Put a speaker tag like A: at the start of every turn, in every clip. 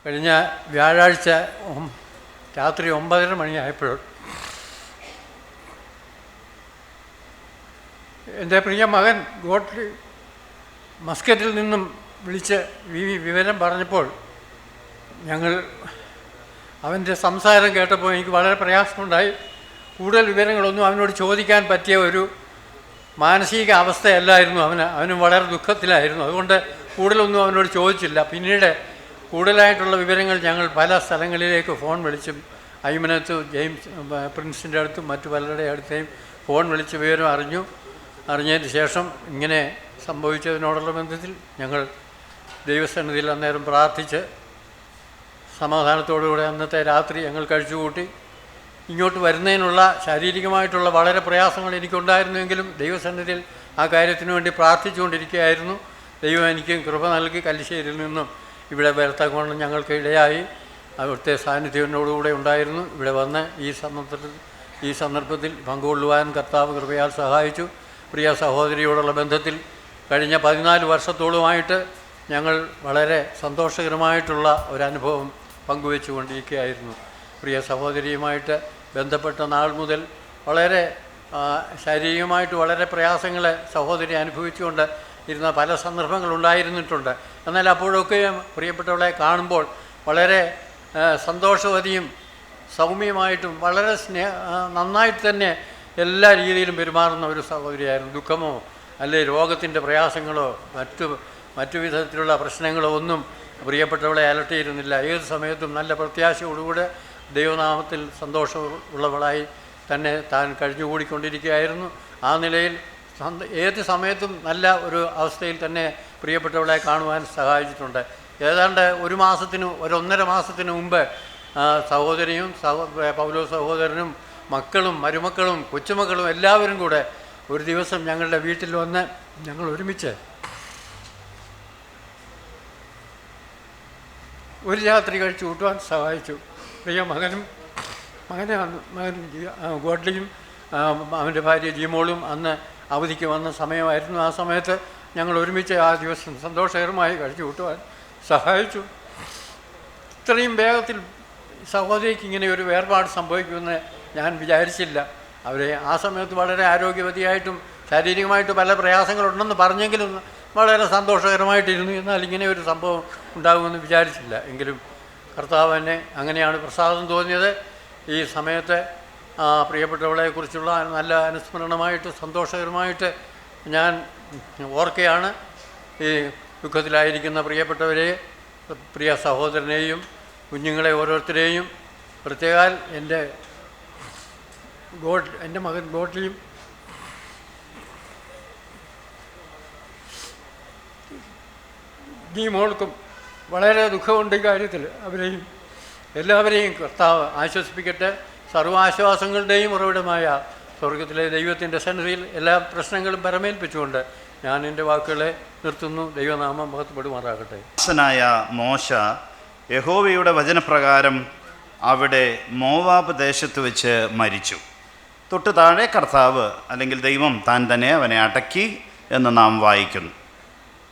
A: കഴിഞ്ഞ വ്യാഴാഴ്ച രാത്രി 9:30 മണിയായപ്പോൾ എൻ്റെ പ്രിയ മകൻ ഗോട്ട്ലി മസ്കറ്റിൽ നിന്നും വിളിച്ച് വിവരം പറഞ്ഞപ്പോൾ അവൻ്റെ സംസാരം കേട്ടപ്പോൾ എനിക്ക് വളരെ പ്രയാസമുണ്ടായി. കൂടുതൽ വിവരങ്ങളൊന്നും അവനോട് ചോദിക്കാൻ പറ്റിയ ഒരു മാനസിക അവസ്ഥയല്ലായിരുന്നു അവനും വളരെ ദുഃഖത്തിലായിരുന്നു. അതുകൊണ്ട് കൂടുതലൊന്നും അവനോട് ചോദിച്ചില്ല. പിന്നീട് കൂടുതലായിട്ടുള്ള വിവരങ്ങൾ ഞങ്ങൾ പല സ്ഥലങ്ങളിലേക്ക് ഫോൺ വിളിച്ചും അയ്മനത്ത് ജെയിംസ് പ്രിൻസിൻ്റെ അടുത്തും മറ്റു പലരുടെ അടുത്തേയും ഫോൺ വിളിച്ച് വിവരം അറിഞ്ഞതിന് ശേഷം ഇങ്ങനെ സംഭവിച്ചതിനോടുള്ള ബന്ധത്തിൽ ഞങ്ങൾ ദൈവസന്നിധിയിൽ അന്നേരം പ്രാർത്ഥിച്ച് സമാധാനത്തോടുകൂടെ അന്നത്തെ രാത്രി ഞങ്ങൾ കഴിച്ചുകൂട്ടി. ഇങ്ങോട്ട് വരുന്നതിനുള്ള ശാരീരികമായിട്ടുള്ള വളരെ പ്രയാസങ്ങൾ എനിക്കുണ്ടായിരുന്നുവെങ്കിലും ദൈവസന്നിധിയിൽ ആ കാര്യത്തിനു വേണ്ടി പ്രാർത്ഥിച്ചുകൊണ്ടിരിക്കുകയായിരുന്നു. ദൈവം എനിക്കും കൃപ നൽകി കല്ലിശ്ശേരിയിൽ നിന്നും ഇവിടെ വരത്തക്കൊണ്ട് ഞങ്ങൾക്ക് ഇടയായി. അവിടുത്തെ സാന്നിധ്യത്തിനോടുകൂടെ ഉണ്ടായിരുന്നു. ഇവിടെ വന്ന് ഈ സന്ദർഭത്തിൽ പങ്കുകൊള്ളുവാൻ കർത്താവ് കൃപയാൽ സഹായിച്ചു. പ്രിയ സഹോദരിയോടുള്ള ബന്ധത്തിൽ കഴിഞ്ഞ 14 വർഷത്തോളമായിട്ട് ഞങ്ങൾ വളരെ സന്തോഷകരമായിട്ടുള്ള ഒരനുഭവം പങ്കുവെച്ചുകൊണ്ടിരിക്കുകയായിരുന്നു. പ്രിയ സഹോദരിയുമായിട്ട് ബന്ധപ്പെട്ട നാൾ മുതൽ വളരെ ശാരീരികമായിട്ട് വളരെ പ്രയാസങ്ങൾ സഹോദരി അനുഭവിച്ചുകൊണ്ട് ഇരുന്ന പല സന്ദർഭങ്ങളുണ്ടായിരുന്നിട്ടുണ്ട്. എന്നാൽ അപ്പോഴൊക്കെ പ്രിയപ്പെട്ടവളെ കാണുമ്പോൾ വളരെ സന്തോഷവതിയും സൗമ്യമായിട്ടും വളരെ നന്നായിട്ട് തന്നെ എല്ലാ രീതിയിലും പെരുമാറുന്ന ഒരു സഹോദരിയായിരുന്നു. ദുഃഖമോ അല്ലെ രോഗത്തിൻ്റെ പ്രയാസങ്ങളോ മറ്റു വിധത്തിലുള്ള പ്രശ്നങ്ങളോ ഒന്നും പ്രിയപ്പെട്ടവളെ അലട്ടിയിരുന്നില്ല. ഏത് സമയത്തും നല്ല പ്രത്യാശയോടുകൂടെ ദൈവനാമത്തിൽ സന്തോഷമുള്ളവളായി തന്നെ താൻ കഴിഞ്ഞുകൂടിക്കൊണ്ടിരിക്കുകയായിരുന്നു. ആ നിലയിൽ ഏത് സമയത്തും നല്ല ഒരു അവസ്ഥയിൽ തന്നെ പ്രിയപ്പെട്ടവളെ കാണുവാൻ സഹായിച്ചിട്ടുണ്ട്. ഏതാണ്ട് 1.5 മാസത്തിന് മുമ്പ് സഹോദരിയും പൗലോ സഹോദരനും മക്കളും മരുമക്കളും കൊച്ചുമക്കളും എല്ലാവരും കൂടെ ഒരു ദിവസം ഞങ്ങളുടെ വീട്ടിൽ വന്ന് ഞങ്ങൾ ഒരുമിച്ച് ഒരു രാത്രി കഴിച്ചു കൂട്ടുവാൻ സഹായിച്ചു. പ്രിയ മകൻ ഗോഡ്ലിയും അവൻ്റെ ഭാര്യ ജീമോളും അന്ന് അവധിക്ക് വന്ന സമയമായിരുന്നു. ആ സമയത്ത് ഞങ്ങൾ ഒരുമിച്ച് ആ ദിവസം സന്തോഷകരമായി കഴിച്ചു കൂട്ടുവാൻ സഹായിച്ചു. ഇത്രയും വേഗത്തിൽ സഹോദരിക്ക് ഇങ്ങനെ ഒരു വേർപാട് സംഭവിക്കുമെന്ന് ഞാൻ വിചാരിച്ചില്ല. അവരെ ആ സമയത്ത് വളരെ ആരോഗ്യവതിയായിട്ടും ശാരീരികമായിട്ട് പല പ്രയാസങ്ങളുണ്ടെന്ന് പറഞ്ഞെങ്കിലും വളരെ സന്തോഷകരമായിട്ടിരുന്നു. എന്നാൽ ഇങ്ങനെ ഒരു സംഭവം ഉണ്ടാകുമെന്ന് വിചാരിച്ചില്ല. എങ്കിലും കർത്താവ് എന്നെ അങ്ങനെയാണ് പ്രസാദം തോന്നിയത്. ഈ സമയത്ത് പ്രിയപ്പെട്ടവളെക്കുറിച്ചുള്ള നല്ല അനുസ്മരണമായിട്ട് സന്തോഷകരമായിട്ട് ഞാൻ ഓർക്കുകയാണ്. ഈ ദുഃഖത്തിലായിരിക്കുന്ന പ്രിയപ്പെട്ടവരെ, പ്രിയ സഹോദരനെയും കുഞ്ഞുങ്ങളെ ഓരോരുത്തരെയും പ്രത്യേകാൽ എൻ്റെ മകൻ ഗോട്ട്ലിയും മോൾക്കും വളരെ ദുഃഖമുണ്ട് ഈ കാര്യത്തിൽ. എല്ലാവരെയും കർത്താവ് ആശ്വസിപ്പിക്കട്ടെ. സർവ്വാശ്വാസങ്ങളുടെയും ഉറവിടമായ സ്വർഗത്തിലെ ദൈവത്തിൻ്റെ സന്നിധിയിൽ എല്ലാ പ്രശ്നങ്ങളും പരമേൽപ്പിച്ചുകൊണ്ട് ഞാൻ എൻ്റെ വാക്കുകളെ നിർത്തുന്നു. ദൈവനാമം മഹത്വപ്പെടുമാറാകട്ടെ.
B: ദാസനായ മോശ യഹോവയുടെ വചനപ്രകാരം അവിടെ മോവാബ് ദേശത്ത് വെച്ച് മരിച്ചു. തൊട്ട് താഴെ കർത്താവ് അല്ലെങ്കിൽ ദൈവം താൻ തന്നെ അവനെ അടക്കി എന്ന് നാം വായിക്കുന്നു.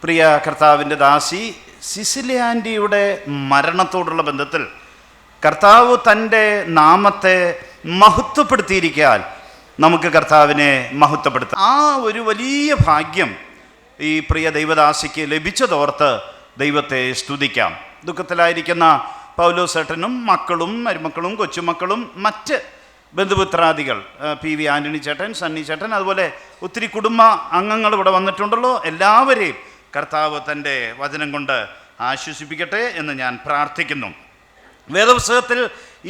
B: പ്രിയ കർത്താവിൻ്റെ ദാസി സിസിലി ആൻറ്റിയുടെ മരണത്തോടുള്ള ബന്ധത്തിൽ കർത്താവ് തൻ്റെ നാമത്തെ മഹത്വപ്പെടുത്തിയിരിക്കാൻ നമുക്ക് കർത്താവിനെ മഹത്വപ്പെടുത്താം. ആ ഒരു വലിയ ഭാഗ്യം ഈ പ്രിയ ദൈവദാസിക്ക് ലഭിച്ചതോർത്ത് ദൈവത്തെ സ്തുതിക്കാം. ദുഃഖത്തിലായിരിക്കുന്ന പൗലോസേട്ടനും മക്കളും മരുമക്കളും കൊച്ചുമക്കളും മറ്റ് ബന്ധുമിത്രാദികൾ, PV ആൻ്റണി ചേട്ടൻ, സണ്ണി ചേട്ടൻ, അതുപോലെ ഒത്തിരി കുടുംബ അംഗങ്ങൾ ഇവിടെ വന്നിട്ടുണ്ടല്ലോ, എല്ലാവരെയും കർത്താവ് തൻ്റെ വചനം കൊണ്ട് ആശ്വസിപ്പിക്കട്ടെ എന്ന് ഞാൻ പ്രാർത്ഥിക്കുന്നു. വേദപുസ്തകത്തിൽ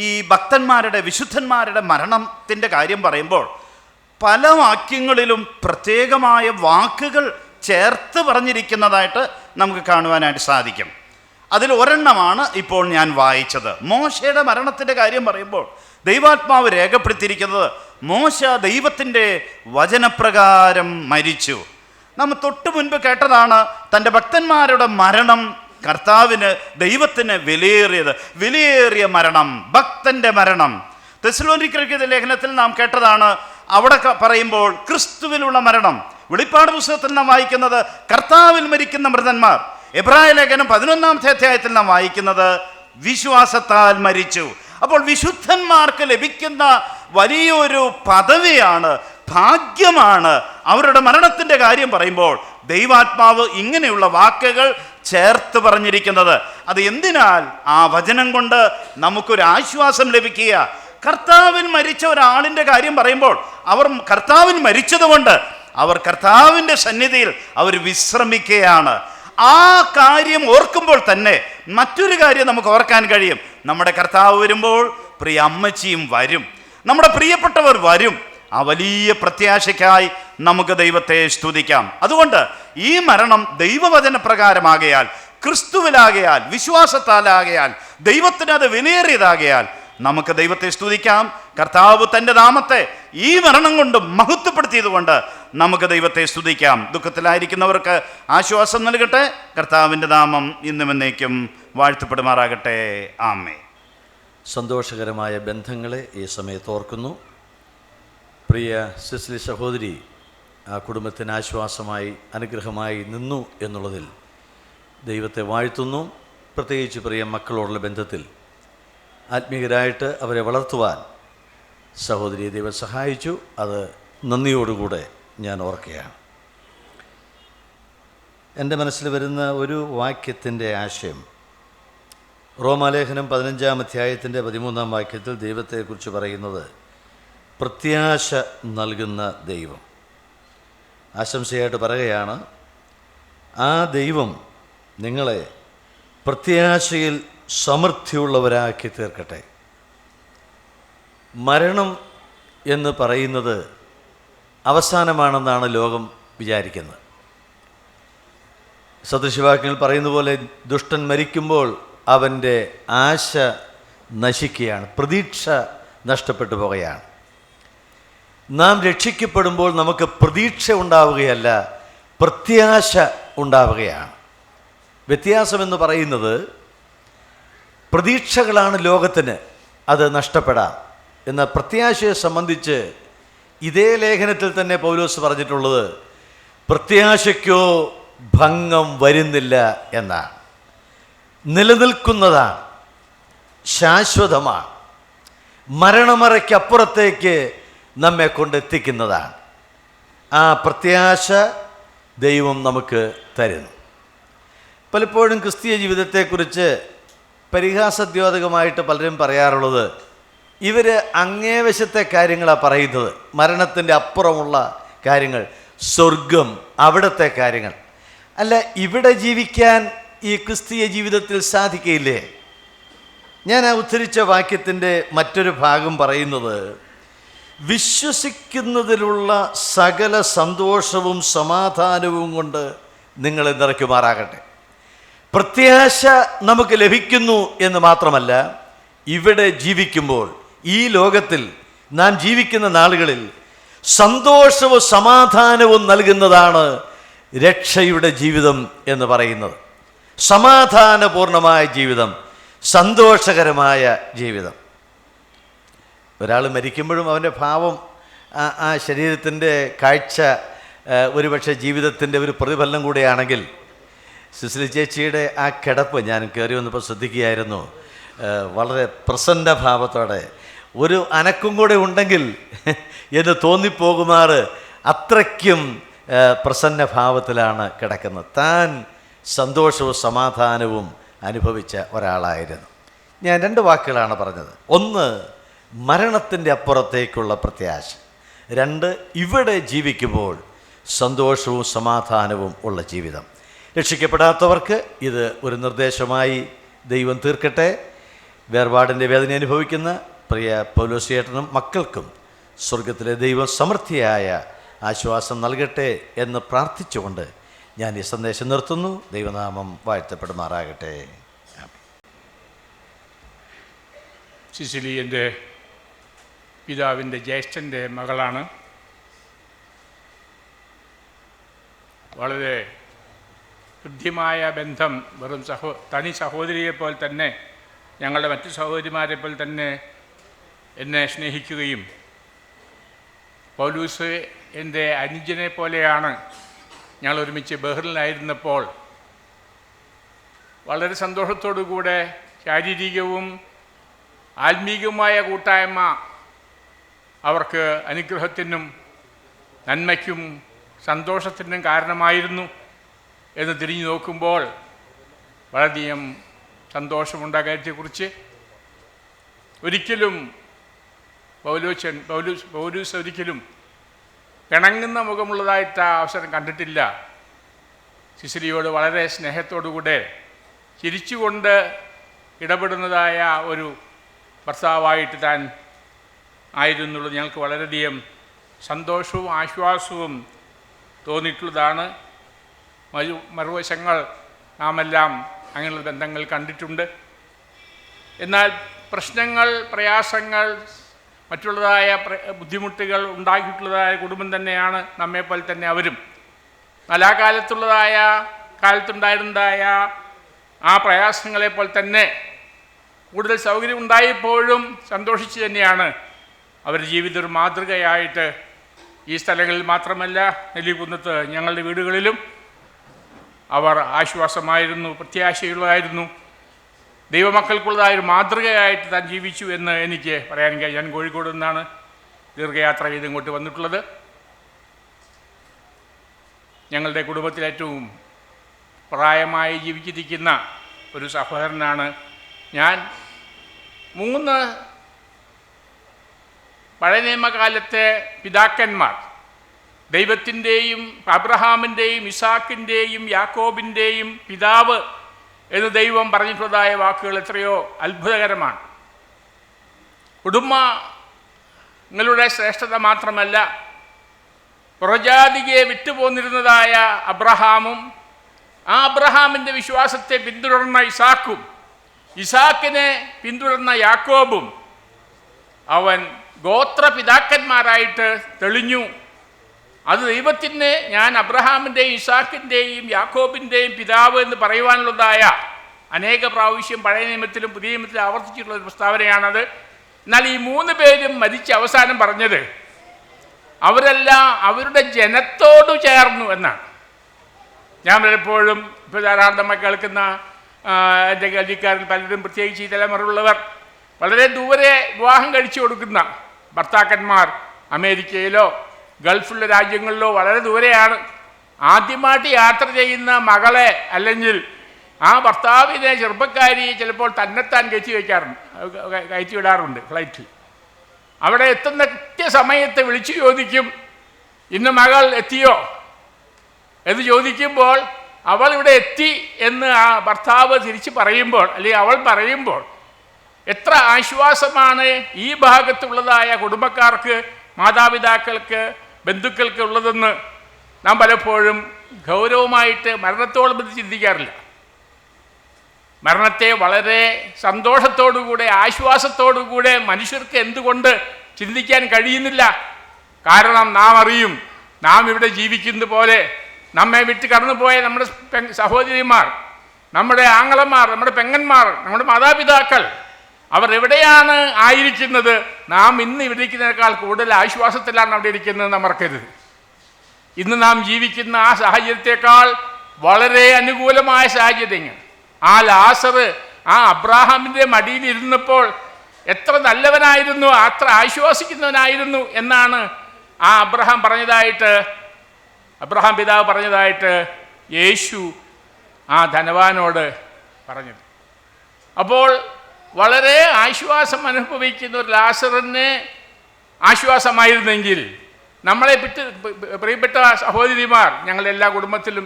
B: ഈ ഭക്തന്മാരുടെ വിശുദ്ധന്മാരുടെ മരണത്തിൻ്റെ കാര്യം പറയുമ്പോൾ പല വാക്യങ്ങളിലും പ്രത്യേകമായ വാക്കുകൾ ചേർത്ത് പറഞ്ഞിരിക്കുന്നതായിട്ട് നമുക്ക് കാണുവാനായിട്ട് സാധിക്കും. അതിൽ ഒരെണ്ണമാണ് ഇപ്പോൾ ഞാൻ വായിച്ചത്. മോശയുടെ മരണത്തിൻ്റെ കാര്യം പറയുമ്പോൾ ദൈവാത്മാവ് രേഖപ്പെടുത്തിയിരിക്കുന്നത് മോശ ദൈവത്തിൻ്റെ വചനപ്രകാരം മരിച്ചു. നമ്മൾ തൊട്ട് മുൻപ് കേട്ടതാണ് തൻ്റെ ഭക്തന്മാരുടെ മരണം കർത്താവിന് ദൈവത്തിന് വിലയേറിയ മരണം, ഭക്തൻ്റെ മരണം. തെസ്സലോനിക്കരുടെ ലേഖനത്തിൽ നാം കേട്ടതാണ്. അവിടെ പറയുമ്പോൾ ക്രിസ്തുവിലുള്ള മരണം. വെളിപ്പാട് പുസ്തകത്തിൽ നാം വായിക്കുന്നത് കർത്താവിൽ മരിക്കുന്ന മൃതന്മാർ. എബ്രായ ലേഖനം 11-ാമത്തെ അധ്യായത്തിൽ നാം വായിക്കുന്നത് വിശ്വാസത്താൽ മരിച്ചു. അപ്പോൾ വിശുദ്ധന്മാർക്ക് ലഭിക്കുന്ന വലിയൊരു പദവിയാണ്, ഭാഗ്യമാണ് അവരുടെ മരണത്തിൻ്റെ കാര്യം പറയുമ്പോൾ ദൈവാത്മാവ് ഇങ്ങനെയുള്ള വാക്കുകൾ ചേർത്ത് പറഞ്ഞിരിക്കുന്നത്. അത് എന്തിനാൽ? ആ വചനം കൊണ്ട് നമുക്കൊരു ആശ്വാസം ലഭിക്കുക. കർത്താവിൻ മരിച്ച ഒരാളിൻ്റെ കാര്യം പറയുമ്പോൾ അവർ കർത്താവിൻ മരിച്ചതുകൊണ്ട് അവർ കർത്താവിൻ്റെ സന്നിധിയിൽ അവർ വിശ്രമിക്കുകയാണ്. ആ കാര്യം ഓർക്കുമ്പോൾ തന്നെ മറ്റൊരു കാര്യം നമുക്ക് ഓർക്കാൻ കഴിയും. നമ്മുടെ കർത്താവ് വരുമ്പോൾ പ്രിയ അമ്മച്ചിയും വരും, നമ്മുടെ പ്രിയപ്പെട്ടവർ വരും. ആ വലിയ പ്രത്യാശയ്ക്കായി നമുക്ക് ദൈവത്തെ സ്തുതിക്കാം. അതുകൊണ്ട് ഈ മരണം ദൈവവചന പ്രകാരമാകയാൽ, ക്രിസ്തുവിലാകയാൽ, വിശ്വാസത്താലാകയാൽ, ദൈവത്തിന് അത് വിലയേറിയതാകയാൽ നമുക്ക് ദൈവത്തെ സ്തുതിക്കാം. കർത്താവ് തൻ്റെ നാമത്തെ ഈ മരണം കൊണ്ട് മഹത്വപ്പെടുത്തിയതുകൊണ്ട് നമുക്ക് ദൈവത്തെ സ്തുതിക്കാം. ദുഃഖത്തിലായിരിക്കുന്നവർക്ക് ആശ്വാസം നൽകട്ടെ. കർത്താവിൻ്റെ നാമം ഇന്നും എന്നേക്കും വാഴ്ത്തപ്പെടുമാറാകട്ടെ. ആമേൻ.
C: സന്തോഷകരമായ ബന്ധങ്ങളെ ഈ സമയത്ത് ഓർക്കുന്നു. പ്രിയ സിസ്ലി സഹോദരി ആ കുടുംബത്തിന് ആശ്വാസമായി അനുഗ്രഹമായി നിന്നു എന്നുള്ളതിൽ ദൈവത്തെ വാഴ്ത്തുന്നു. പ്രത്യേകിച്ച് പ്രിയ മക്കളോടുള്ള ബന്ധത്തിൽ ആത്മീയരായിട്ട് അവരെ വളർത്തുവാൻ സഹോദരിയെ ദൈവം സഹായിച്ചു. അത് നന്ദിയോടുകൂടെ ഞാൻ ഓർക്കുകയാണ്. എൻ്റെ മനസ്സിൽ വരുന്ന ഒരു വാക്യത്തിൻ്റെ ആശയം റോമാലേഖനം 15-ാം അധ്യായത്തിൻ്റെ 13-ാം വാക്യത്തിൽ ദൈവത്തെക്കുറിച്ച് പറയുന്നത് പ്രത്യാശ നൽകുന്ന ദൈവം. ആശംസയായിട്ട് പറയുകയാണ്, ആ ദൈവം നിങ്ങളെ പ്രത്യാശയിൽ സമൃദ്ധിയുള്ളവരാക്കി തീർക്കട്ടെ. മരണം എന്ന് പറയുന്നത് അവസാനമാണെന്നാണ് ലോകം വിചാരിക്കുന്നത്. സദൃശവാക്യങ്ങൾ പറയുന്ന പോലെ ദുഷ്ടൻ മരിക്കുമ്പോൾ അവൻ്റെ ആശ നശിക്കുകയാണ്, പ്രതീക്ഷ നഷ്ടപ്പെട്ടു പോകുകയാണ്. നാം രക്ഷിക്കപ്പെടുമ്പോൾ നമുക്ക് പ്രതീക്ഷ ഉണ്ടാവുകയല്ല, പ്രത്യാശ ഉണ്ടാവുകയാണ്. വ്യത്യാസമെന്ന് പറയുന്നത് പ്രതീക്ഷകളാണ് ലോകത്തിന്, അത് നഷ്ടപ്പെടാം. എന്നാൽ പ്രത്യാശയെ സംബന്ധിച്ച് ഇതേ ലേഖനത്തിൽ തന്നെ പൗലോസ് പറഞ്ഞിട്ടുള്ളത് പ്രത്യാശയ്ക്കോ ഭംഗം വരുന്നില്ല എന്നാണ്. നിലനിൽക്കുന്നതാണ്, ശാശ്വതമാണ്, മരണമറയ്ക്കപ്പുറത്തേക്ക് നമ്മെ കൊണ്ടെത്തിക്കുന്നതാണ്. ആ പ്രത്യാശ ദൈവം നമുക്ക് തരുന്നു. പലപ്പോഴും ക്രിസ്തീയ ജീവിതത്തെക്കുറിച്ച് പരിഹാസദ്യോതകമായിട്ട് പലരും പറയാറുള്ളത്, ഇവർ അങ്ങേവശത്തെ കാര്യങ്ങളാണ് പറയുന്നത്, മരണത്തിൻ്റെ അപ്പുറമുള്ള കാര്യങ്ങൾ, സ്വർഗം, അവിടുത്തെ കാര്യങ്ങൾ. അല്ല, ഇവിടെ ജീവിക്കാൻ ഈ ക്രിസ്തീയ ജീവിതത്തിൽ സാധിക്കയില്ലേ? ഞാൻ ആ ഉദ്ധരിച്ച വാക്യത്തിൻ്റെ മറ്റൊരു ഭാഗം പറയുന്നത്, വിശ്വസിക്കുന്നതിലുള്ള സകല സന്തോഷവും സമാധാനവും കൊണ്ട് നിങ്ങളെ നിറയ്ക്കുമാറാകട്ടെ. പ്രത്യാശ നമുക്ക് ലഭിക്കുന്നു എന്ന് മാത്രമല്ല, ഇവിടെ ജീവിക്കുമ്പോൾ, ഈ ലോകത്തിൽ നാം ജീവിക്കുന്ന നാളുകളിൽ സന്തോഷവും സമാധാനവും നൽകുന്നതാണ് രക്ഷയുടെ ജീവിതം എന്ന് പറയുന്നത്. സമാധാനപൂർണമായ ജീവിതം, സന്തോഷകരമായ ജീവിതം. ഒരാൾ മരിക്കുമ്പോഴും അവൻ്റെ ഭാവം, ആ ശരീരത്തിൻ്റെ കാഴ്ച ഒരുപക്ഷെ ജീവിതത്തിൻ്റെ ഒരു പ്രതിഫലനം കൂടെയാണെങ്കിൽ, സിസിലി ചേച്ചിയുടെ ആ കിടപ്പ് ഞാൻ കയറി വന്നപ്പോൾ ശ്രദ്ധിക്കുകയായിരുന്നു. വളരെ പ്രസന്നഭാവത്തോടെ, ഒരു അനക്കും കൂടെ ഉണ്ടെങ്കിൽ എന്ന് തോന്നിപ്പോകുമാറ് അത്രയ്ക്കും പ്രസന്നഭാവത്തിലാണ് കിടക്കുന്നത്. താൻ സന്തോഷവും സമാധാനവും അനുഭവിച്ച ഒരാളായിരുന്നു. ഞാൻ 2 വാക്കുകളാണ് പറഞ്ഞത്. ഒന്ന്, മരണത്തിൻ്റെ അപ്പുറത്തേക്കുള്ള പ്രത്യാശ. 2, ഇവിടെ ജീവിക്കുമ്പോൾ സന്തോഷവും സമാധാനവും ഉള്ള ജീവിതം. രക്ഷിക്കപ്പെടാത്തവർക്ക് ഇത് ഒരു നിർദ്ദേശമായി ദൈവം തീർക്കട്ടെ. വേർപാടിൻ്റെ വേദന അനുഭവിക്കുന്ന പ്രിയ പൗലോസിയേട്ടനും മക്കൾക്കും സ്വർഗത്തിലെ ദൈവം സമൃദ്ധിയായ ആശ്വാസം നൽകട്ടെ എന്ന് പ്രാർത്ഥിച്ചുകൊണ്ട് ഞാൻ ഈ സന്ദേശം നിർത്തുന്നു. ദൈവനാമം വാഴ്ത്തപ്പെടുമാറാകട്ടെ.
D: സിസിലി എൻ്റെ പിതാവിൻ്റെ ജ്യേഷ്ഠൻ്റെ മകളാണ്. വളരെ ഹൃദ്യമായ ബന്ധം, വെറും തനി സഹോദരിയെപ്പോലെ തന്നെ, ഞങ്ങളുടെ മറ്റു സഹോദരിമാരെ പോലെ തന്നെ എന്നെ സ്നേഹിക്കുകയും, പൗലൂസ് എൻ്റെ അനുജനെ പോലെയാണ്. ഞങ്ങൾ ഒരുമിച്ച് ബഹ്റിനിലായിരുന്നപ്പോൾ വളരെ സന്തോഷത്തോടു കൂടെ ശാരീരികവും ആത്മീകവുമായ കൂട്ടായ്മ അവർക്ക് അനുഗ്രഹത്തിനും നന്മയ്ക്കും സന്തോഷത്തിനും കാരണമായിരുന്നു എന്ന് തിരിഞ്ഞു നോക്കുമ്പോൾ വളരെയധികം സന്തോഷമുണ്ട്. ആ കാര്യത്തെക്കുറിച്ച് ഒരിക്കലും പൗലൂസ് ഒരിക്കലും പിണങ്ങുന്ന മുഖമുള്ളതായിട്ട് ആ അവസരം കണ്ടിട്ടില്ല. സിസിലിയോട് വളരെ സ്നേഹത്തോടുകൂടെ ചിരിച്ചുകൊണ്ട് ഇടപെടുന്നതായ ഒരു ഭർത്താവായിട്ട് താൻ ആയിരുന്നുള്ളത് ഞങ്ങൾക്ക് വളരെയധികം സന്തോഷവും ആശ്വാസവും തോന്നിയിട്ടുള്ളതാണ്. മറുവശങ്ങൾ നാമെല്ലാം അങ്ങനെയുള്ള ബന്ധങ്ങൾ കണ്ടിട്ടുണ്ട്. എന്നാൽ പ്രശ്നങ്ങൾ, പ്രയാസങ്ങൾ, മറ്റുള്ളതായ ബുദ്ധിമുട്ടുകൾ ഉണ്ടാക്കിയിട്ടുള്ളതായ കുടുംബം തന്നെയാണ് നമ്മെപ്പോലെ തന്നെ അവരും. നല്ല കാലത്തുണ്ടായിരുന്നതായ ആ പ്രയാസങ്ങളെപ്പോലെ തന്നെ കൂടുതൽ സൗകര്യം ഉണ്ടായപ്പോഴും സന്തോഷിച്ച് തന്നെയാണ് അവരുടെ ജീവിതം ഒരു മാതൃകയായിട്ട് ഈ സ്ഥലങ്ങളിൽ മാത്രമല്ല നെല്ലിക്കുന്നത്ത് ഞങ്ങളുടെ വീടുകളിലും അവർ ആശ്വാസമായിരുന്നു, പ്രത്യാശയുള്ളതായിരുന്നു, ദൈവമക്കൾക്കുള്ളതായ ഒരു മാതൃകയായിട്ട് താൻ ജീവിച്ചു എന്ന് എനിക്ക് പറയാൻ കഴിയും. ഞാൻ കോഴിക്കോട് നിന്നാണ് ദീർഘയാത്ര ചെയ്ത് ഇങ്ങോട്ട് വന്നിട്ടുള്ളത്. ഞങ്ങളുടെ കുടുംബത്തിൽ ഏറ്റവും പ്രായമായി ജീവിച്ചിരിക്കുന്ന ഒരു സഹോദരനാണ് ഞാൻ. 3 പഴയ നിയമകാലത്തെ പിതാക്കന്മാർ, ദൈവത്തിൻ്റെയും അബ്രഹാമിൻ്റെയും ഇസാക്കിൻ്റെയും യാക്കോബിൻ്റെയും പിതാവ് എന്ന് ദൈവം പറഞ്ഞിട്ടുള്ളതായ വാക്കുകൾ എത്രയോ അത്ഭുതകരമാണ്. കുടുംബങ്ങളുടെ ശ്രേഷ്ഠത മാത്രമല്ല, പുറജാതിയെ വിട്ടുപോന്നിരുന്നതായ അബ്രഹാമും ആ അബ്രഹാമിൻ്റെ വിശ്വാസത്തെ പിന്തുടർന്ന ഇസാക്കും ഇസാക്കിനെ പിന്തുടർന്ന യാക്കോബും അവൻ ഗോത്രപിതാക്കന്മാരായിട്ട് തെളിഞ്ഞു. അത് ദൈവത്തിന് ഞാൻ അബ്രഹാമിൻ്റെയും ഇസാക്കിൻ്റെയും യാക്കോബിൻ്റെയും പിതാവ് എന്ന് പറയുവാനുള്ളതായ അനേക പ്രാവശ്യം പഴയ നിയമത്തിലും പുതിയ നിയമത്തിലും ആവർത്തിച്ചിട്ടുള്ള ഒരു പ്രസ്താവനയാണത്. എന്നാൽ ഈ 3 പേരും മരിച്ച അവസാനം പറഞ്ഞത് അവരെല്ലാം അവരുടെ ജനത്തോട് ചേർന്നു എന്നാണ്. ഞാൻ പലപ്പോഴും ഇപ്പോൾ ധാരാളം നമ്മൾ കേൾക്കുന്ന എൻ്റെ കേൾവിക്കാരിൽ പലരും, പ്രത്യേകിച്ച് ഈ തലമുറയുള്ളവർ, വളരെ ദൂരെ വിവാഹം കഴിച്ചു കൊടുക്കുന്ന ഭർത്താക്കന്മാർ അമേരിക്കയിലോ ഗൾഫിലുള്ള രാജ്യങ്ങളിലോ വളരെ ദൂരെയാണ്. ആദ്യമായിട്ട് യാത്ര ചെയ്യുന്ന മകളെ അല്ലെങ്കിൽ ആ ഭർത്താവിനെ ചെറുപ്പക്കാരി ചിലപ്പോൾ തന്നെത്താൻ കയറ്റി വിടാറുണ്ട് ഫ്ലൈറ്റിൽ. അവിടെ എത്തുന്ന കൃത്യസമയത്ത് വിളിച്ചു ചോദിക്കും, ഇന്ന് മകൾ എത്തിയോ എന്ന് ചോദിക്കുമ്പോൾ അവൾ ഇവിടെ എത്തി എന്ന് ആ ഭർത്താവ് തിരിച്ച് പറയുമ്പോൾ അല്ലെങ്കിൽ അവൾ പറയുമ്പോൾ എത്ര ആശ്വാസമാണ് ഈ ഭാഗത്തുള്ളതായ കുടുംബക്കാർക്ക്, മാതാപിതാക്കൾക്ക്, ബന്ധുക്കൾക്ക് ഉള്ളതെന്ന് നാം പലപ്പോഴും ഗൗരവമായിട്ട് മരണത്തോളം ബന്ധി ചിന്തിക്കാറില്ല. മരണത്തെ വളരെ സന്തോഷത്തോടുകൂടെ ആശ്വാസത്തോടുകൂടെ മനുഷ്യർക്ക് എന്തുകൊണ്ട് ചിന്തിക്കാൻ കഴിയുന്നില്ല? കാരണം നാം അറിയും, നാം ഇവിടെ ജീവിക്കുന്ന പോലെ നമ്മെ വിട്ട് കടന്നുപോയ നമ്മുടെ സഹോദരിമാർ, നമ്മുടെ ആങ്ങളമാർ, നമ്മുടെ പെങ്ങന്മാർ, നമ്മുടെ മാതാപിതാക്കൾ അവർ എവിടെയാണ് ആയിരിക്കുന്നത്? നാം ഇന്ന് ഇവിടെ ഇരിക്കുന്നതിനേക്കാൾ കൂടുതൽ ആശ്വാസത്തിലാണ് അവിടെ ഇരിക്കുന്നത് നാം മറക്കരുത്. ഇന്ന് നാം ജീവിക്കുന്ന ആ സാഹചര്യത്തെക്കാൾ വളരെ അനുകൂലമായ സാഹചര്യങ്ങൾ. ആ ലാസർ ആ അബ്രാഹാമിൻ്റെ മടിയിലിരുന്നപ്പോൾ എത്ര നല്ലവനായിരുന്നു, അത്ര ആശ്വസിക്കുന്നവനായിരുന്നു എന്നാണ് ആ അബ്രഹാം പിതാവ് പറഞ്ഞതായിട്ട് യേശു ആ ധനവാനോട് പറഞ്ഞത്. അപ്പോൾ വളരെ ആശ്വാസം അനുഭവിക്കുന്ന ഒരു ലാസറിന് ആശ്വാസമായിരുന്നെങ്കിൽ നമ്മളെ പ്രിയപ്പെട്ട സഹോദരിമാർ, ഞങ്ങളുടെ എല്ലാ കുടുംബത്തിലും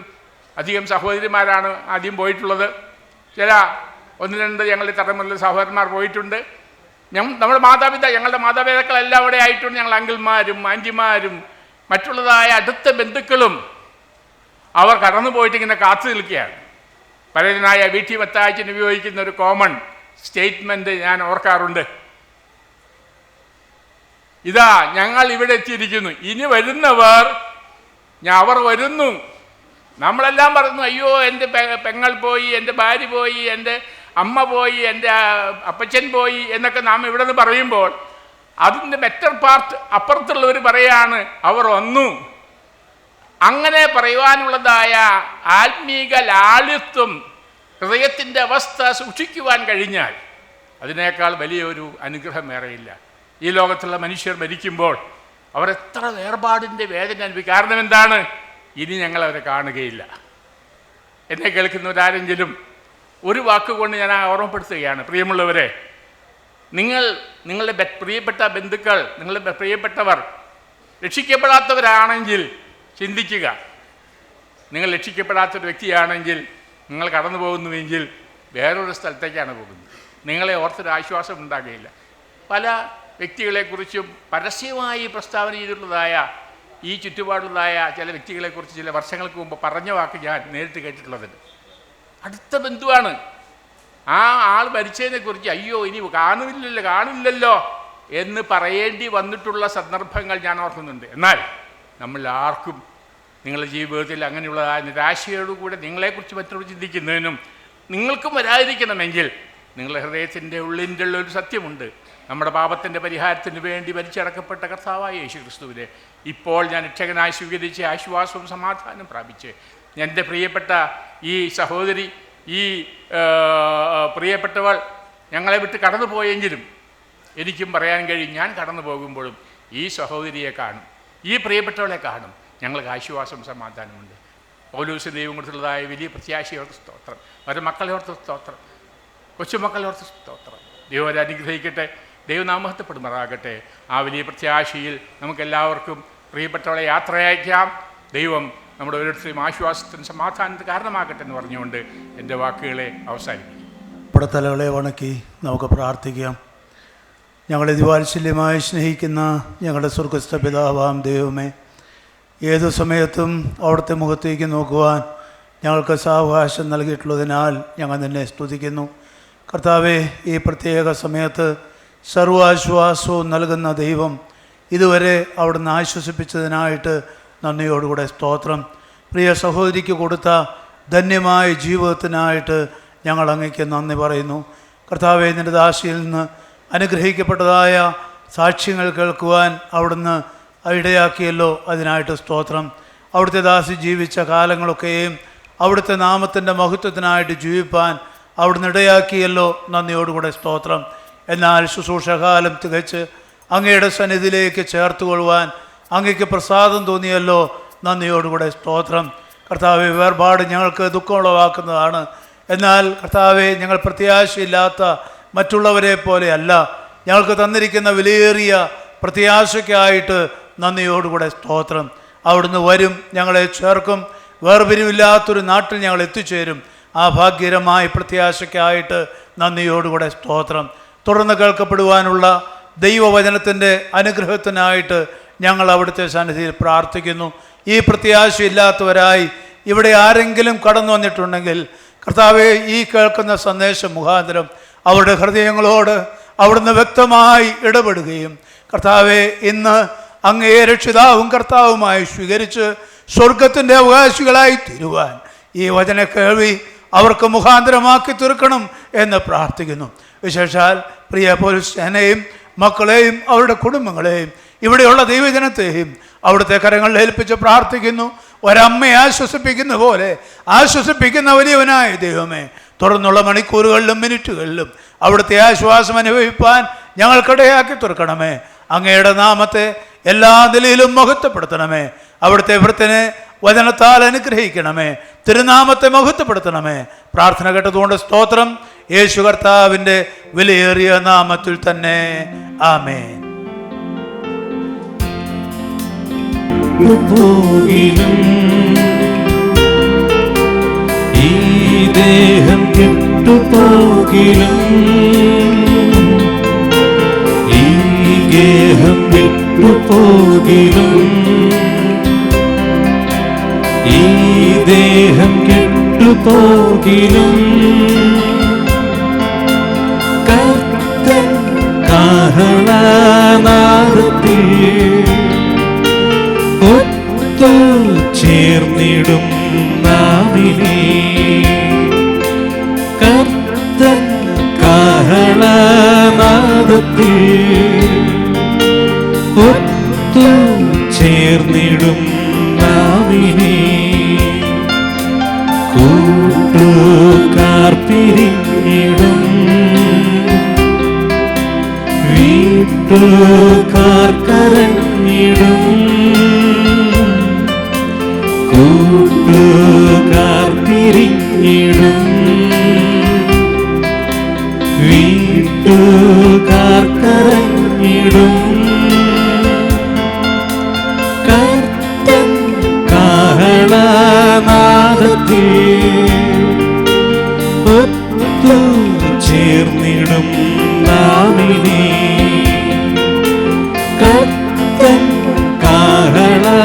D: അധികം സഹോദരിമാരാണ് ആദ്യം പോയിട്ടുള്ളത്. ചില 1-2 ഞങ്ങളുടെ തലമുറയിലെ സഹോദരന്മാർ പോയിട്ടുണ്ട്. ഞങ്ങളുടെ മാതാപിതാക്കളെല്ലാം അവിടെ ആയിട്ടുണ്ട്. ഞങ്ങൾ അങ്കിൾമാരും ആൻറ്റിമാരും മറ്റുള്ളതായ അടുത്ത ബന്ധുക്കളും അവർ കടന്നു പോയിട്ട് ഇങ്ങനെ കാത്തു നിൽക്കുകയാണ്. പലതിനായ വീട്ടി മത്തായിച്ചിന് ഉപയോഗിക്കുന്ന ഒരു കോമൺ സ്റ്റേറ്റ്മെൻറ്റ് ഞാൻ ഓർക്കാറുണ്ട്. ഇതാ ഞങ്ങൾ ഇവിടെ എത്തിയിരിക്കുന്നു, ഇനി വരുന്നവർ അവർ വരുന്നു. നമ്മളെല്ലാം പറഞ്ഞു, അയ്യോ എൻ്റെ പെങ്ങൾ പോയി, എൻ്റെ ഭാര്യ പോയി, എൻ്റെ അമ്മ പോയി, എൻ്റെ അപ്പച്ചൻ പോയി എന്നൊക്കെ നാം ഇവിടെ നിന്ന് പറയുമ്പോൾ അതിൻ്റെ ബെറ്റർ പാർട്ട് അപ്പുറത്തുള്ളവർ പറയാണ് അവർ വന്നു. അങ്ങനെ പറയുവാനുള്ളതായ ആത്മീക ലാളിത്വം ഹൃദയത്തിൻ്റെ അവസ്ഥ സൂക്ഷിക്കുവാൻ കഴിഞ്ഞാൽ അതിനേക്കാൾ വലിയൊരു അനുഗ്രഹം വേറെയില്ല. ഈ ലോകത്തുള്ള മനുഷ്യർ മരിക്കുമ്പോൾ അവരെത്ര വേർപാടിൻ്റെ വേദന അനുഭവിക്കും. കാരണം എന്താണ്? ഇനി ഞങ്ങളവരെ കാണുകയില്ല. എന്നെ കേൾക്കുന്നവരാരെങ്കിലും ഒരു വാക്കുകൊണ്ട് ഞാൻ ഓർമ്മപ്പെടുത്തുകയാണ്, പ്രിയമുള്ളവരെ, നിങ്ങളുടെ പ്രിയപ്പെട്ട ബന്ധുക്കൾ, നിങ്ങളുടെ പ്രിയപ്പെട്ടവർ രക്ഷിക്കപ്പെടാത്തവരാണെങ്കിൽ ചിന്തിക്കുക. നിങ്ങൾ രക്ഷിക്കപ്പെടാത്തൊരു വ്യക്തിയാണെങ്കിൽ, നിങ്ങൾ കടന്നു പോകുന്നുവെങ്കിൽ വേറൊരു സ്ഥലത്തേക്കാണ് പോകുന്നത്. നിങ്ങളെ ഓർത്തൊരു ആശ്വാസം ഉണ്ടാകുകയില്ല. പല വ്യക്തികളെക്കുറിച്ചും പരസ്യമായി പ്രസ്താവന ചെയ്തിട്ടുള്ളതായ ഈ ചുറ്റുപാടുള്ളതായ ചില വ്യക്തികളെക്കുറിച്ച് ചില വർഷങ്ങൾക്ക് മുമ്പ് പറഞ്ഞ വാക്ക് ഞാൻ നേരിട്ട് കേട്ടിട്ടുള്ളതുണ്ട്. അടുത്ത ബന്ധുവാണ്. ആ ആൾ മരിച്ചതിനെക്കുറിച്ച് അയ്യോ ഇനി കാണില്ലല്ലോ എന്ന് പറയേണ്ടി വന്നിട്ടുള്ള സന്ദർഭങ്ങൾ ഞാൻ ഓർക്കുന്നുണ്ട്. എന്നാൽ നമ്മൾ ആർക്കും നിങ്ങളുടെ ജീവിതത്തിൽ അങ്ങനെയുള്ളതായ നിരാശയോടുകൂടെ നിങ്ങളെക്കുറിച്ച് മറ്റൊരു ചിന്തിക്കുന്നതിനും നിങ്ങൾക്കും വരാതിരിക്കണമെങ്കിൽ നിങ്ങളുടെ ഹൃദയത്തിൻ്റെ ഉള്ളിൻ്റെ ഒരു സത്യമുണ്ട്. നമ്മുടെ പാപത്തിൻ്റെ പരിഹാരത്തിന് വേണ്ടി വലിച്ചടക്കപ്പെട്ട കർത്താവായ യേശു ക്രിസ്തുവിനെ ഇപ്പോൾ ഞാൻ രക്ഷകനായി സ്വീകരിച്ച് ആശ്വാസവും സമാധാനം പ്രാപിച്ച് എൻ്റെ പ്രിയപ്പെട്ട ഈ സഹോദരി, ഈ പ്രിയപ്പെട്ടവൾ ഞങ്ങളെ വിട്ട് കടന്നു പോയെങ്കിലും എനിക്കും പറയാൻ കഴിയും, ഞാൻ കടന്നു പോകുമ്പോഴും ഈ സഹോദരിയെ കാണും, ഈ പ്രിയപ്പെട്ടവളെ കാണും, ഞങ്ങൾക്ക് ആശ്വാസം സമാധാനമുണ്ട്. പൗലോസ് ദൈവം കൊടുത്തുള്ളതായ വലിയ പ്രത്യാശയോർത്ത് സ്തോത്രം, അവരുടെ മക്കളെ ഓർത്ത് സ്തോത്രം, കൊച്ചുമക്കളെ ഓർത്ത് സ്തോത്രം. ദൈവം അവരെ അനുഗ്രഹിക്കട്ടെ, ദൈവനാമഹത്വപ്പെടുമാറാകട്ടെ. ആ വലിയ പ്രത്യാശയിൽ നമുക്കെല്ലാവർക്കും പ്രിയപ്പെട്ടവളെ യാത്രയയക്കാം. ദൈവം നമ്മുടെ ഓരോരുത്തരെയും ആശ്വാസത്തിന് സമാധാനത്തിന് കാരണമാകട്ടെ എന്ന് പറഞ്ഞുകൊണ്ട് എൻ്റെ വാക്കുകളെ അവസാനിപ്പിക്കും.
E: പുറത്തലകളെ വണക്കി നമുക്ക് പ്രാർത്ഥിക്കാം. ഞങ്ങളെ ദിവാത്സല്യമായി സ്നേഹിക്കുന്ന ഞങ്ങളുടെ സ്വർഗസ്ഥ പിതാവാം ദൈവമേ, ഏതു സമയത്തും അവിടുത്തെ മുഖത്തേക്ക് നോക്കുവാൻ ഞങ്ങൾക്ക് സാവകാശം നൽകിയിട്ടുള്ളതിനാൽ ഞങ്ങൾ നിന്നെ സ്തുതിക്കുന്നു. കർത്താവെ, ഈ പ്രത്യേക സമയത്ത് സർവാശ്വാസവും നൽകുന്ന ദൈവം, ഇതുവരെ അവിടുന്ന് ആശ്വസിപ്പിച്ചതിനായിട്ട് നന്ദിയോടുകൂടെ സ്തോത്രം. പ്രിയ സഹോദരിക്ക് കൊടുത്ത ധന്യമായ ജീവിതത്തിനായിട്ട് ഞങ്ങൾ അങ്ങേക്ക് നന്ദി പറയുന്നു. കർത്താവെ, നിൻ്റെ ദാസിയിൽ നിന്ന് അനുഗ്രഹിക്കപ്പെട്ടതായ സാക്ഷ്യങ്ങൾ കേൾക്കുവാൻ അവിടുന്ന് ഇടയാക്കിയല്ലോ, അതിനായിട്ട് സ്തോത്രം. അവിടുത്തെ ദാസി ജീവിച്ച കാലങ്ങളൊക്കെയും അവിടുത്തെ നാമത്തിൻ്റെ മഹത്വത്തിനായിട്ട് ജീവിപ്പാൻ അവിടുന്ന് ഇടയാക്കിയല്ലോ, നന്ദിയോടുകൂടെ സ്തോത്രം. എന്നാൽ ശുശ്രൂഷകാലം തികച്ച് അങ്ങയുടെ സന്നിധിയിലേക്ക് ചേർത്തുകൊള്ളുവാൻ അങ്ങയ്ക്ക് പ്രസാദം തോന്നിയല്ലോ, നന്ദിയോടുകൂടെ സ്തോത്രം. കർത്താവെ, വേർപാട് ഞങ്ങൾക്ക് ദുഃഖമുളവാക്കുന്നതാണ്. എന്നാൽ കർത്താവെ, ഞങ്ങൾ പ്രത്യാശയില്ലാത്ത മറ്റുള്ളവരെ പോലെയല്ല. ഞങ്ങൾക്ക് തന്നിരിക്കുന്ന വിലയേറിയ പ്രത്യാശയ്ക്കായിട്ട് നന്ദിയോടുകൂടെ സ്തോത്രം. അവിടുന്ന് വരും, ഞങ്ങളെ ചേർക്കും, വേർപിരിവില്ലാത്തൊരു നാട്ടിൽ ഞങ്ങൾ എത്തിച്ചേരും. ആ ഭാഗ്യകരമായ പ്രത്യാശയ്ക്കായിട്ട് നന്ദിയോടുകൂടെ സ്തോത്രം. തുടർന്ന് കേൾക്കപ്പെടുവാനുള്ള ദൈവവചനത്തിൻ്റെ അനുഗ്രഹത്തിനായിട്ട് ഞങ്ങൾ അവിടുത്തെ സന്നിധിയിൽ പ്രാർത്ഥിക്കുന്നു. ഈ പ്രത്യാശയില്ലാത്തവരായി ഇവിടെ ആരെങ്കിലും കടന്നു വന്നിട്ടുണ്ടെങ്കിൽ കർത്താവെ, ഈ കേൾക്കുന്ന സന്ദേശം മുഖാന്തരം അവരുടെ ഹൃദയങ്ങളോട് അവിടുന്ന് വ്യക്തമായി ഇടപെടുകയും കർത്താവെ, ഇന്ന് അങ്ങയെ രക്ഷിതാവും കർത്താവുമായി സ്വീകരിച്ച് സ്വർഗത്തിൻ്റെ അവകാശികളായി തീരുവാൻ ഈ വചന കേൾവി അവർക്ക് മുഖാന്തരമാക്കി തീർക്കണം എന്ന് പ്രാർത്ഥിക്കുന്നു. വിശേഷാൽ പ്രിയ പോലീസേനയും മക്കളെയും അവരുടെ കുടുംബങ്ങളെയും ഇവിടെയുള്ള ദൈവജനത്തെയും അവിടുത്തെ കരങ്ങളിൽ ഏൽപ്പിച്ച് പ്രാർത്ഥിക്കുന്നു. ഒരമ്മയെ ആശ്വസിപ്പിക്കുന്ന പോലെ ആശ്വസിപ്പിക്കുന്ന വലിയവനായ ദൈവമേ, തുടർന്നുള്ള മണിക്കൂറുകളിലും മിനിറ്റുകളിലും അവിടുത്തെ ആശ്വാസം അനുഭവിപ്പാൻ ഞങ്ങൾക്കിടയാക്കി തീർക്കണമേ. അങ്ങയുടെ നാമത്തെ എല്ലാ നിലയിലും മഹത്വപ്പെടുത്തണമേ. അവിടുത്തെ വൃത്തിനെ വചനത്താൽ അനുഗ്രഹിക്കണമേ. തിരുനാമത്തെ മഹത്വപ്പെടുത്തണമേ. പ്രാർത്ഥന കേട്ടതുകൊണ്ട് സ്തോത്രം. യേശു കർത്താവിൻ്റെ വിലയേറിയ നാമത്തിൽ തന്നെ ആമേൻ.
F: ഈ ദേഹം കെട്ടുപോകിലും ഈ ഗേഹം വിട്ടുപോകിലും ഈ ദേഹം കെട്ടുപോകിലും കർത്തൻ കാഹളനാദത്തിൽ ഒത്തു ചേർന്നിടും നാവിനെ കർത്തൻ കാഹളനാദത്തിൽ ഒത്തു ചേർന്നിടും നാവിനെ കൂട്ടുകാർ പിരിഞ്ഞിടും വീട്ടുകാർ കരഞ്ഞിടും കൂട്ടുകാർ പിരിഞ്ഞിടും വീട്ടുകാർ കരഞ്ഞിടും കർത്തൻ കാഹളനാദത്തിൽ ഒത്തു ചേർന്നിടും നാമിനെ കർത്തൻ കാഹളനാദത്തിൽ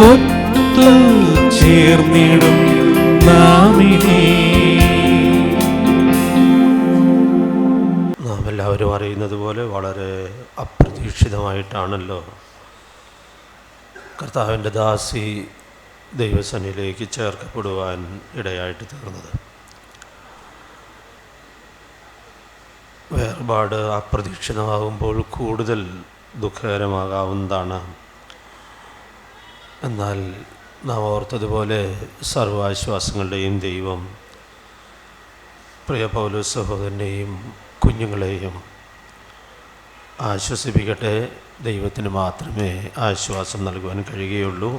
F: ഒത്തു ചേർന്നിടും നാമിനെ.
G: നാം എല്ലാവരും അറിയുന്നത് പോലെ വളരെ അപ്രതീക്ഷിതമായിട്ടാണല്ലോ കർത്താവിൻ്റെ ദാസി ദൈവസന്നിധിയിലേക്ക് ചേർക്കപ്പെടുവാൻ ഇടയായിട്ട് തീർന്നത്. വേർപാട് അപ്രതീക്ഷിതമാകുമ്പോൾ കൂടുതൽ ദുഃഖകരമാകാവുന്നതാണ്. എന്നാൽ നാം ഓർത്തതുപോലെ സർവാശ്വാസങ്ങളുടെയും ദൈവം പ്രിയ പൗലോസ് സഹോദരനെയും കുഞ്ഞുങ്ങളെയും ആശ്വസിപ്പിക്കട്ടെ. ദൈവത്തിന് മാത്രമേ ആശ്വാസം നൽകുവാൻ കഴിയുകയുള്ളൂ.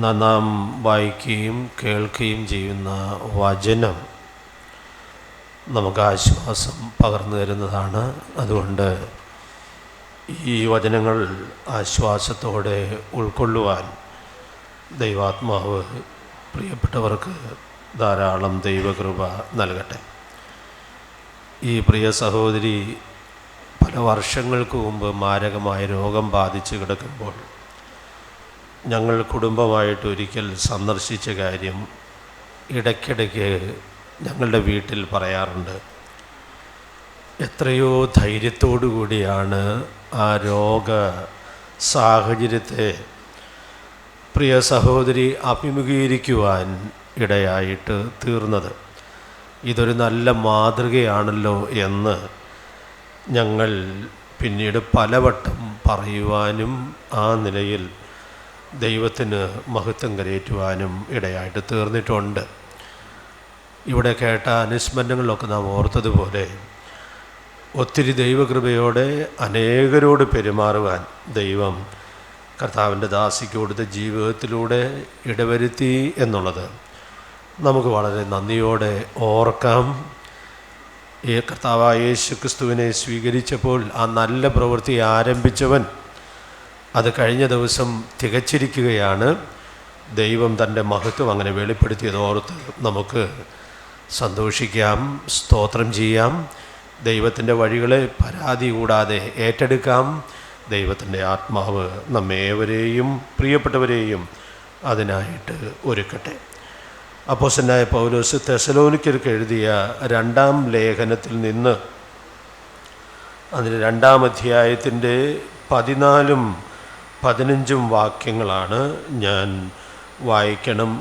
G: നാം വായിക്കുകയും കേൾക്കുകയും ചെയ്യുന്ന വചനം നമുക്ക് ആശ്വാസം പകർന്നു തരുന്നതാണ്. അതുകൊണ്ട് ഈ വചനങ്ങൾ ആശ്വാസത്തോടെ ഉൾക്കൊള്ളുവാൻ ദൈവാത്മാവ് പ്രിയപ്പെട്ടവർക്ക് ധാരാളം ദൈവകൃപ നൽകട്ടെ. ഈ പ്രിയ സഹോദരി പല വർഷങ്ങൾക്ക് മുമ്പ് മാരകമായ രോഗം ബാധിച്ച് കിടക്കുമ്പോൾ ഞങ്ങൾ കുടുംബമായിട്ട് ഒരിക്കൽ സന്ദർശിച്ച കാര്യം ഇടയ്ക്കിടയ്ക്ക് ഞങ്ങളുടെ വീട്ടിൽ പറയാറുണ്ട്. എത്രയോ ധൈര്യത്തോടു കൂടിയാണ് ആ രോഗ സാഹചര്യത്തെ പ്രിയ സഹോദരി അഭിമുഖീകരിക്കുവാൻ ഇടയായിട്ട് തീർന്നത്. ഇതൊരു നല്ല മാതൃകയാണല്ലോ എന്ന് ഞങ്ങൾ പിന്നീട് പലവട്ടം പറയുവാനും ആ നിലയിൽ ദൈവത്തിന് മഹത്വം കരയേറ്റുവാനും ഇടയായിട്ട് തീർന്നിട്ടുണ്ട്. ഇവിടെ കേട്ട അനുസ്മരണങ്ങളിലൊക്കെ നാം ഓർത്തതുപോലെ ഒത്തിരി ദൈവകൃപയോടെ അനേകരോട് പെരുമാറുവാൻ ദൈവം കർത്താവിൻ്റെ ദാസിക്ക് കൊടുത്ത ജീവിതത്തിലൂടെ ഇടവരുത്തി എന്നുള്ളത് നമുക്ക് വളരെ നന്ദിയോടെ ഓർക്കാം. ഈ കർത്താവായ യേശു ക്രിസ്തുവിനെ സ്വീകരിച്ചപ്പോൾ ആ നല്ല പ്രവൃത്തി ആരംഭിച്ചവൻ അത് കഴിഞ്ഞ ദിവസം തികച്ചിരിക്കുകയാണ്. ദൈവം തൻ്റെ മഹത്വം അങ്ങനെ വെളിപ്പെടുത്തിയതോർത്ത് നമുക്ക് സന്തോഷിക്കാം, സ്തോത്രം ചെയ്യാം. ദൈവത്തിൻ്റെ വഴികളെ പരാതി കൂടാതെ ഏറ്റെടുക്കാം. ദൈവത്തിൻ്റെ ആത്മാവ് നമ്മേവരെയും പ്രിയപ്പെട്ടവരെയും അതിനായിട്ട് ഒരുക്കട്ടെ. അപ്പോസ്തലനായ പൗലോസ് തെസലോനിക്കർക്ക് എഴുതിയ 2-ാം ലേഖനത്തിൽ നിന്ന് അതിന് 2-ാം അധ്യായത്തിൻ്റെ 14-ഉം 15-ഉം വാക്യങ്ങളാണ് ഞാൻ വായിക്കണം